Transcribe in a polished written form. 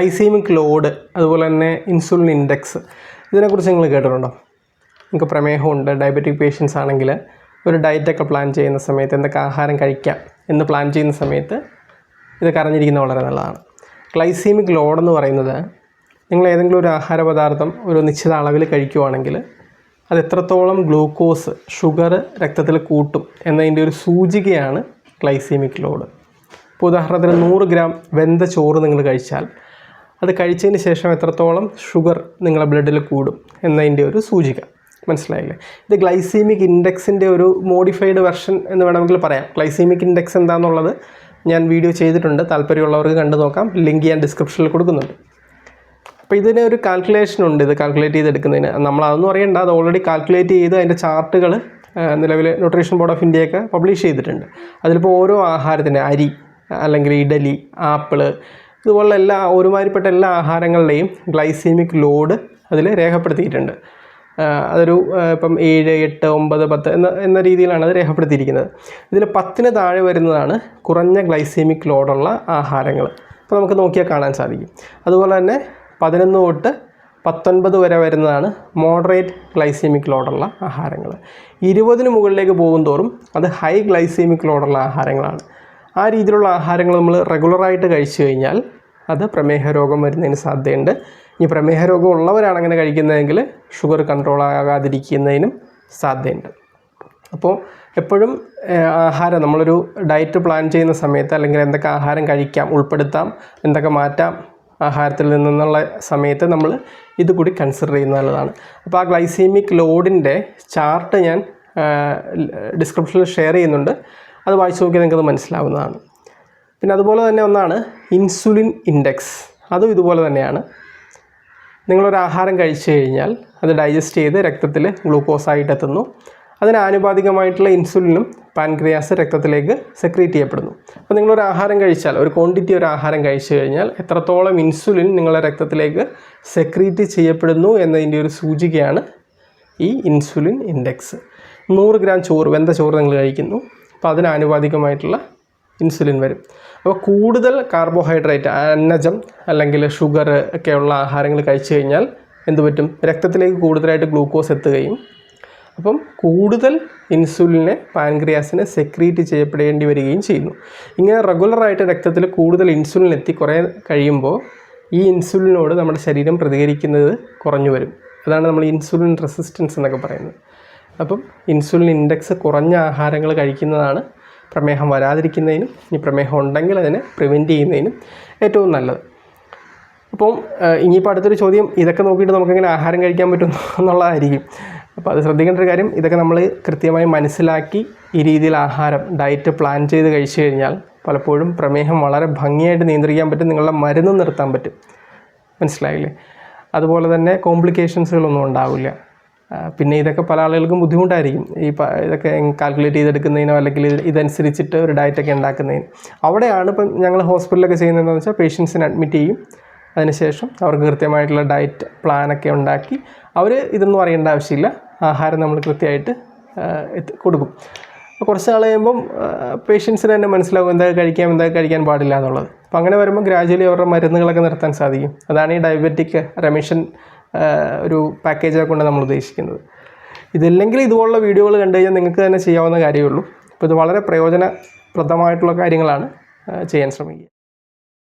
Glycaemic load അതുപോലെ തന്നെ insulin index ഇതിനെക്കുറിച്ച് നിങ്ങൾ കേട്ടിട്ടുണ്ടോ? നിങ്ങൾക്ക് പ്രമേഹമുണ്ട്, ഡയബറ്റിക് പേഷ്യൻസ് ആണെങ്കിൽ ഒരു ഡയറ്റൊക്കെ പ്ലാൻ ചെയ്യുന്ന സമയത്ത് എന്തൊക്കെ ആഹാരം കഴിക്കാം എന്ന് പ്ലാൻ ചെയ്യുന്ന സമയത്ത് ഇതൊക്കെ അറിഞ്ഞിരിക്കുന്നത് വളരെ നല്ലതാണ്. ഗ്ലൈസീമിക് ലോഡ് എന്ന് പറയുന്നത് നിങ്ങൾ ഏതെങ്കിലും ഒരു ആഹാര പദാർത്ഥം ഒരു നിശ്ചിത അളവിൽ കഴിക്കുവാണെങ്കിൽ അത് എത്രത്തോളം ഗ്ലൂക്കോസ് ഷുഗർ രക്തത്തിൽ കൂട്ടും എന്നതിൻ്റെ ഒരു സൂചികയാണ് ഗ്ലൈസീമിക് ലോഡ്. ഇപ്പോൾ ഉദാഹരണത്തിന് 100 ഗ്രാം വെന്ത ചോറ് നിങ്ങൾ കഴിച്ചാൽ അത് കഴിച്ചതിന് ശേഷം എത്രത്തോളം ഷുഗർ നിങ്ങളുടെ ബ്ലഡിൽ കൂടും എന്നതിൻ്റെ ഒരു സൂചിക. മനസ്സിലായില്ലേ? ഇത് ഗ്ലൈസീമിക് ഇൻഡെക്സിൻ്റെ ഒരു മോഡിഫൈഡ് വെർഷൻ എന്ന് വേണമെങ്കിൽ പറയാം. ഗ്ലൈസീമിക് ഇൻഡെക്സ് എന്താണെന്നുള്ളത് ഞാൻ വീഡിയോ ചെയ്തിട്ടുണ്ട്, താല്പര്യമുള്ളവർക്ക് കണ്ടു നോക്കാം. ലിങ്ക് ഞാൻ ഡിസ്ക്രിപ്ഷനിൽ കൊടുക്കുന്നുണ്ട്. അപ്പോൾ ഇതിന് ഒരു കാൽക്കുലേഷൻ ഉണ്ട്. ഇത് കാൽക്കുലേറ്റ് ചെയ്തെടുക്കുന്നതിന് നമ്മളതൊന്നും അറിയണ്ട, അത് ഓൾറെഡി കാൽക്കുലേറ്റ് ചെയ്ത് അതിൻ്റെ ചാർട്ടുകൾ നിലവിൽ ന്യൂട്രീഷൻ ബോർഡ് ഓഫ് ഇന്ത്യയൊക്കെ പബ്ലിഷ് ചെയ്തിട്ടുണ്ട്. അതിലിപ്പോൾ ഓരോ ആഹാരത്തിൻ്റെ അരി അല്ലെങ്കിൽ ഇഡലി, ആപ്പിള് ഇതുപോലുള്ള ഒരുമാതിരിപ്പെട്ട എല്ലാ ആഹാരങ്ങളുടെയും ഗ്ലൈസീമിക് ലോഡ് അതിൽ രേഖപ്പെടുത്തിയിട്ടുണ്ട്. അതൊരു ഇപ്പം 7, 8, 9, 10 എന്ന രീതിയിലാണ് അത് രേഖപ്പെടുത്തിയിരിക്കുന്നത്. ഇതിൽ 10ന് താഴെ വരുന്നതാണ് കുറഞ്ഞ ഗ്ലൈസീമിക് ലോഡുള്ള ആഹാരങ്ങൾ. അപ്പോൾ നമുക്ക് നോക്കിയാൽ കാണാൻ സാധിക്കും. അതുപോലെ തന്നെ 11 തൊട്ട് 19 വരെ വരുന്നതാണ് മോഡറേറ്റ് ഗ്ലൈസീമിക് ലോഡുള്ള ആഹാരങ്ങൾ. 20ന് മുകളിലേക്ക് പോകും തോറും അത് ഹൈ ഗ്ലൈസീമിക് ലോഡുള്ള ആഹാരങ്ങളാണ്. ആ രീതിയിലുള്ള ആഹാരങ്ങൾ നമ്മൾ റെഗുലറായിട്ട് കഴിച്ചു കഴിഞ്ഞാൽ അത് പ്രമേഹ രോഗം വരുന്നതിന് സാധ്യതയുണ്ട്. ഈ പ്രമേഹ രോഗം ഉള്ളവരാണ് അങ്ങനെ കഴിക്കുന്നതെങ്കിൽ ഷുഗർ കൺട്രോൾ ആകാതിരിക്കുന്നതിനും സാധ്യതയുണ്ട്. അപ്പോൾ എപ്പോഴും ആഹാരം നമ്മളൊരു ഡയറ്റ് പ്ലാൻ ചെയ്യുന്ന സമയത്ത് അല്ലെങ്കിൽ എന്തൊക്കെ ആഹാരം കഴിക്കാം, ഉൾപ്പെടുത്താം, എന്തൊക്കെ മാറ്റാം ആഹാരത്തിൽ നിന്നുള്ള സമയത്ത് നമ്മൾ ഇത് കൂടി കൺസിഡർ ചെയ്യുന്നത് നല്ലതാണ്. അപ്പോൾ ആ ഗ്ലൈസീമിക് ലോഡിൻ്റെ ചാർട്ട് ഞാൻ ഡിസ്ക്രിപ്ഷനിൽ ഷെയർ ചെയ്യുന്നുണ്ട്. അത് വായിച്ച് നോക്കിയാൽ നിങ്ങൾക്കത് മനസ്സിലാവുന്നതാണ്. പിന്നെ അതുപോലെ തന്നെ ഒന്നാണ് ഇൻസുലിൻ ഇൻഡെക്സ്. അതും ഇതുപോലെ തന്നെയാണ്. നിങ്ങളൊരു ആഹാരം കഴിച്ചു കഴിഞ്ഞാൽ അത് ഡൈജസ്റ്റ് ചെയ്ത് രക്തത്തിൽ ഗ്ലൂക്കോസായിട്ട് എത്തുന്നു. അതിന് ആനുപാതികമായിട്ടുള്ള ഇൻസുലിനും പാൻക്രിയാസ് രക്തത്തിലേക്ക് സെക്രീറ്റ് ചെയ്യപ്പെടുന്നു. അപ്പോൾ നിങ്ങളൊരു ആഹാരം കഴിച്ചാൽ, ഒരു ക്വാണ്ടിറ്റി ഒരു ആഹാരം കഴിച്ചു കഴിഞ്ഞാൽ എത്രത്തോളം ഇൻസുലിൻ നിങ്ങളുടെ രക്തത്തിലേക്ക് സെക്രീറ്റ് ചെയ്യപ്പെടുന്നു എന്നതിൻ്റെ ഒരു സൂചികയാണ് ഈ ഇൻസുലിൻ ഇൻഡെക്സ്. 100 ഗ്രാം ചോറ്, വെന്ത ചോറ് നിങ്ങൾ കഴിക്കുന്നു, അപ്പോൾ അതിന് ആനുപാതികമായിട്ടുള്ള ഇൻസുലിൻ വരും. അപ്പോൾ കൂടുതൽ കാർബോഹൈഡ്രേറ്റ്, അന്നജം അല്ലെങ്കിൽ ഷുഗർ ഒക്കെയുള്ള ആഹാരങ്ങൾ കഴിച്ചു കഴിഞ്ഞാൽ എന്ത് പറ്റും? രക്തത്തിലേക്ക് കൂടുതലായിട്ട് ഗ്ലൂക്കോസ് എത്തുകയും അപ്പം കൂടുതൽ ഇൻസുലിനെ പാൻക്രിയാസിന് സെക്രീറ്റ് ചെയ്യപ്പെടേണ്ടി വരികയും ചെയ്യുന്നു. ഇങ്ങനെ റെഗുലറായിട്ട് രക്തത്തിൽ കൂടുതൽ ഇൻസുലിൻ എത്തി കുറേ കഴിയുമ്പോൾ ഈ ഇൻസുലിനോട് നമ്മുടെ ശരീരം പ്രതികരിക്കുന്നത് കുറഞ്ഞു വരും. അതാണ് നമ്മൾ ഇൻസുലിൻ റെസിസ്റ്റൻസ് എന്നൊക്കെ പറയുന്നത്. അപ്പം ഇൻസുലിൻ ഇൻഡെക്സ് കുറഞ്ഞ ആഹാരങ്ങൾ കഴിക്കുന്നതാണ് പ്രമേഹം വരാതിരിക്കുന്നതിനും ഇനി പ്രമേഹം ഉണ്ടെങ്കിൽ അതിനെ പ്രിവെൻറ്റ് ചെയ്യുന്നതിനും ഏറ്റവും നല്ലത്. അപ്പം ഇനിയിപ്പോൾ അടുത്തൊരു ചോദ്യം, ഇതൊക്കെ നോക്കിയിട്ട് നമുക്കെങ്ങനെ ആഹാരം കഴിക്കാൻ പറ്റും എന്നുള്ളതായിരിക്കും. അപ്പോൾ അത് ശ്രദ്ധിക്കേണ്ട ഒരു കാര്യം, ഇതൊക്കെ നമ്മൾ കൃത്യമായി മനസ്സിലാക്കി ഈ രീതിയിൽ ആഹാരം ഡയറ്റ് പ്ലാൻ ചെയ്ത് കഴിച്ചു കഴിഞ്ഞാൽ പലപ്പോഴും പ്രമേഹം വളരെ ഭംഗിയായിട്ട് നിയന്ത്രിക്കാൻ പറ്റും, നിങ്ങളുടെ മരുന്ന് നിർത്താൻ പറ്റും. മനസ്സിലായില്ലേ? അതുപോലെ തന്നെ കോംപ്ലിക്കേഷൻസുകളൊന്നും ഉണ്ടാവില്ല. പിന്നെ ഇതൊക്കെ പല ആളുകൾക്കും ബുദ്ധിമുട്ടായിരിക്കും, ഇതൊക്കെ കാൽക്കുലേറ്റ് ചെയ്തെടുക്കുന്നതിനോ അല്ലെങ്കിൽ ഇതനുസരിച്ചിട്ട് ഒരു ഡയറ്റൊക്കെ ഉണ്ടാക്കുന്നതിന്. അവിടെയാണ് ഇപ്പം ഞങ്ങൾ ഹോസ്പിറ്റലൊക്കെ ചെയ്യുന്നതെന്ന് വെച്ചാൽ പേഷ്യൻസിനെ അഡ്മിറ്റ് ചെയ്യും, അതിനുശേഷം അവർക്ക് കൃത്യമായിട്ടുള്ള ഡയറ്റ് പ്ലാനൊക്കെ ഉണ്ടാക്കി അവർ ഇതൊന്നും അറിയേണ്ട ആവശ്യമില്ല, ആഹാരം നമ്മൾ കൃത്യമായിട്ട് കൊടുക്കും. കുറച്ച് നാൾ കഴിയുമ്പം പേഷ്യൻസിന് തന്നെ മനസ്സിലാവും എന്തൊക്കെ കഴിക്കാം, എന്തൊക്കെ കഴിക്കാൻ പാടില്ല എന്നുള്ളത്. അപ്പോൾ അങ്ങനെ വരുമ്പോൾ ഗ്രാജുവലി അവരുടെ മരുന്നുകളൊക്കെ നിർത്താൻ സാധിക്കും. അതാണ് ഈ ഡയബറ്റിക് റെമിഷൻ ഒരു പാക്കേജൊക്കെ കൊണ്ട് നമ്മൾ ഉദ്ദേശിക്കുന്നത്. ഇതില്ലെങ്കിൽ ഇതുപോലുള്ള വീഡിയോകൾ കണ്ടു കഴിഞ്ഞാൽ നിങ്ങൾക്ക് തന്നെ ചെയ്യാവുന്ന കാര്യമേ ഉള്ളൂ. അപ്പോൾ ഇത് വളരെ പ്രയോജനപ്രദമായിട്ടുള്ള കാര്യങ്ങളാണ്, ചെയ്യാൻ ശ്രമിക്കുക.